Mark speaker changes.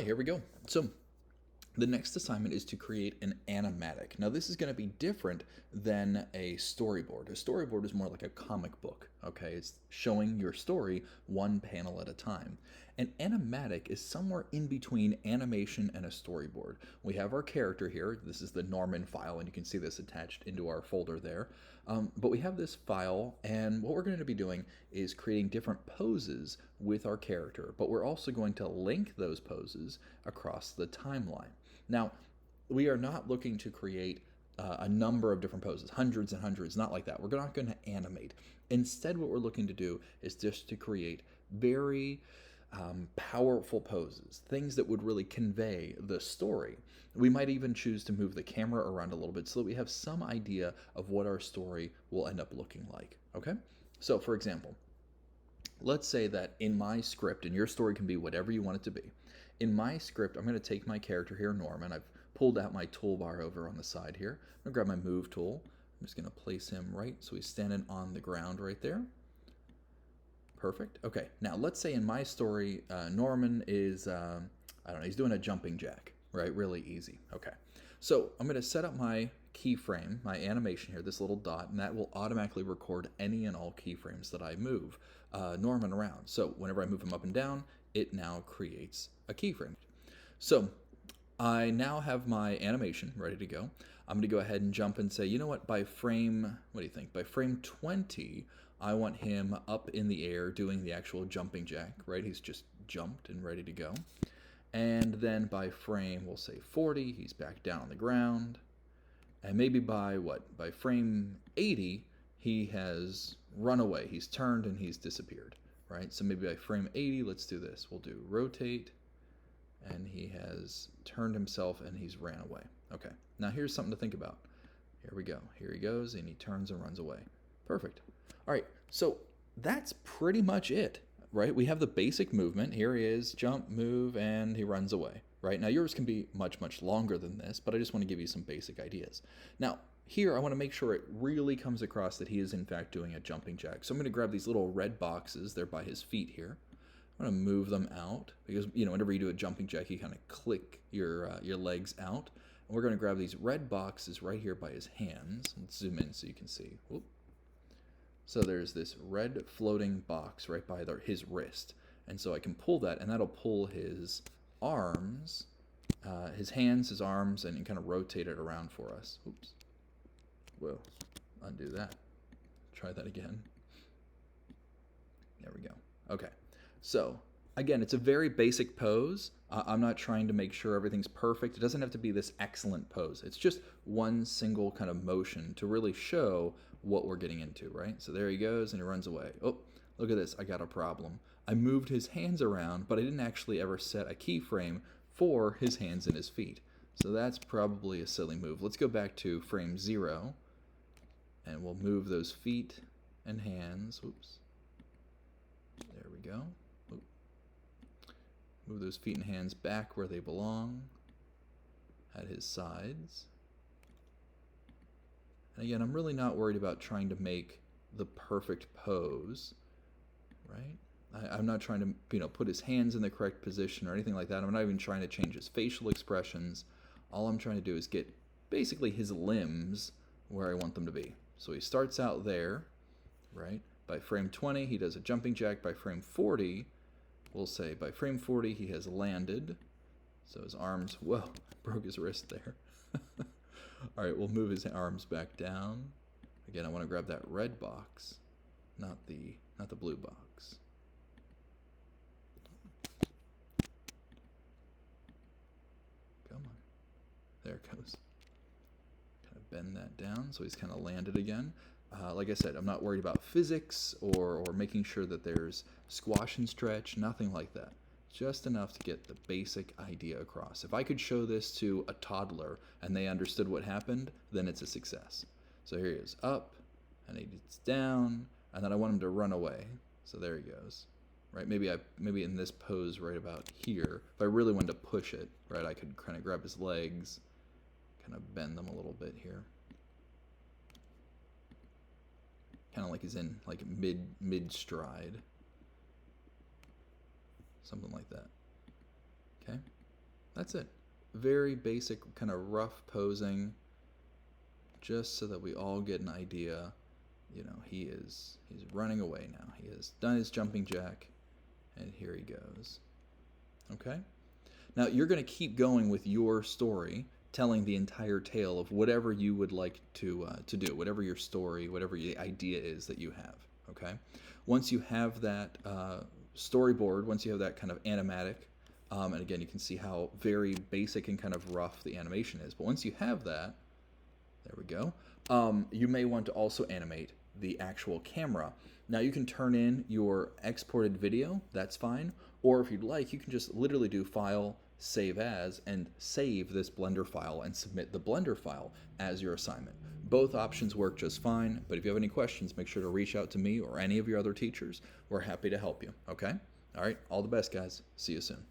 Speaker 1: right, here we go. So the next assignment is to create an animatic. Now, this is going to be different than a storyboard. A storyboard is more like a comic book, okay? It's showing your story one panel at a time. An animatic is somewhere in between animation and a storyboard. We have our character here. This is the Norman file, and you can see this attached into our folder there. But we have this file, and what we're going to be doing is creating different poses with our character, but we're also going to link those poses across the timeline. Now, we are not looking to create a number of different poses, hundreds and hundreds, not like that. We're not going to animate. Instead, what we're looking to do is just to create very powerful poses, things that would really convey the story. We might even choose to move the camera around a little bit so that we have some idea of what our story will end up looking like, okay? So, for example, let's say that in my script, and your story can be whatever you want it to be, in my script, I'm going to take my character here, Norman. I've pulled out my toolbar over on the side here. I'm going to grab my move tool. I'm just going to place him right so he's standing on the ground right there. Perfect. Okay, now let's say in my story, Norman is, I don't know, he's doing a jumping jack, right? Really easy. Okay, so I'm going to set up my keyframe, my animation here, this little dot, and that will automatically record any and all keyframes that I move Norman around. So whenever I move him up and down, it now creates a keyframe. So I now have my animation ready to go. I'm going to go ahead and jump and say, you know what, by frame, what do you think? By frame 20, I want him up in the air doing the actual jumping jack, right? He's just jumped and ready to go. And then by frame, we'll say 40, he's back down on the ground. And maybe by what? By frame 80, he has run away. He's turned and he's disappeared, right? So maybe by frame 80, let's do this. We'll do rotate, and he has turned himself and he's ran away. Okay, now here's something to think about. Here we go. Here he goes, and he turns and runs away. Perfect. All right, so that's pretty much it, right? We have the basic movement. Here he is, jump, move, and he runs away, right? Now yours can be much, much longer than this, but I just want to give you some basic ideas. Now, here I want to make sure it really comes across that he is in fact doing a jumping jack. So I'm going to grab these little red boxes. They're by his feet here. I'm going to move them out because, you know, whenever you do a jumping jack, you kind of click your legs out. And we're going to grab these red boxes right here by his hands. Let's zoom in so you can see. Whoop. So there's this red floating box right by his wrist. And so I can pull that, and that'll pull his arms, his hands, his arms, and kind of rotate it around for us. Oops. Whoa. Undo that. Try that again. There we go. Okay. So, again, it's a very basic pose. I'm not trying to make sure everything's perfect. It doesn't have to be this excellent pose. It's just one single kind of motion to really show what we're getting into, right? So there he goes, and he runs away. Oh, look at this. I got a problem. I moved his hands around, but I didn't actually ever set a keyframe for his hands and his feet. So that's probably a silly move. Let's go back to frame 0, and we'll move those feet and hands. Oops. There we go. Move those feet and hands back where they belong, at his sides. And again, I'm really not worried about trying to make the perfect pose, right? I'm not trying to, put his hands in the correct position or anything like that. I'm not even trying to change his facial expressions. All I'm trying to do is get basically his limbs where I want them to be. So he starts out there, right? By frame 20, he does a jumping jack. By frame 40, we'll say by frame 40, he has landed. So his arms, whoa, broke his wrist there. All right, we'll move his arms back down. Again, I want to grab that red box, not the blue box. Come on. There it goes. Kind of bend that down so he's kind of landed again. Like I said, I'm not worried about physics or making sure that there's squash and stretch, nothing like that. Just enough to get the basic idea across. If I could show this to a toddler and they understood what happened, then it's a success. So here he is, up, and he's down, and then I want him to run away. So there he goes. Right? Maybe in this pose right about here, if I really wanted to push it, right, I could kind of grab his legs, kind of bend them a little bit here. Kind of like he's in like mid stride. Something like that. Okay. That's it. Very basic, kind of rough posing, just so that we all get an idea. You know, he's running away now. He has done his jumping jack, and here he goes. Okay? Now, you're going to keep going with your story, telling the entire tale of whatever you would like to do, whatever your story, whatever the idea is that you have. Okay? Once you have that storyboard, once you have that kind of animatic, and again, you can see how very basic and kind of rough the animation is. But once you have that, there we go. You may want to also animate the actual camera. Now you can turn in your exported video, that's fine. Or if you'd like, you can just literally do File, Save As, and save this Blender file and submit the Blender file as your assignment. Both options work just fine, but if you have any questions, make sure to reach out to me or any of your other teachers. We're happy to help you, okay? All right, all the best, guys. See you soon.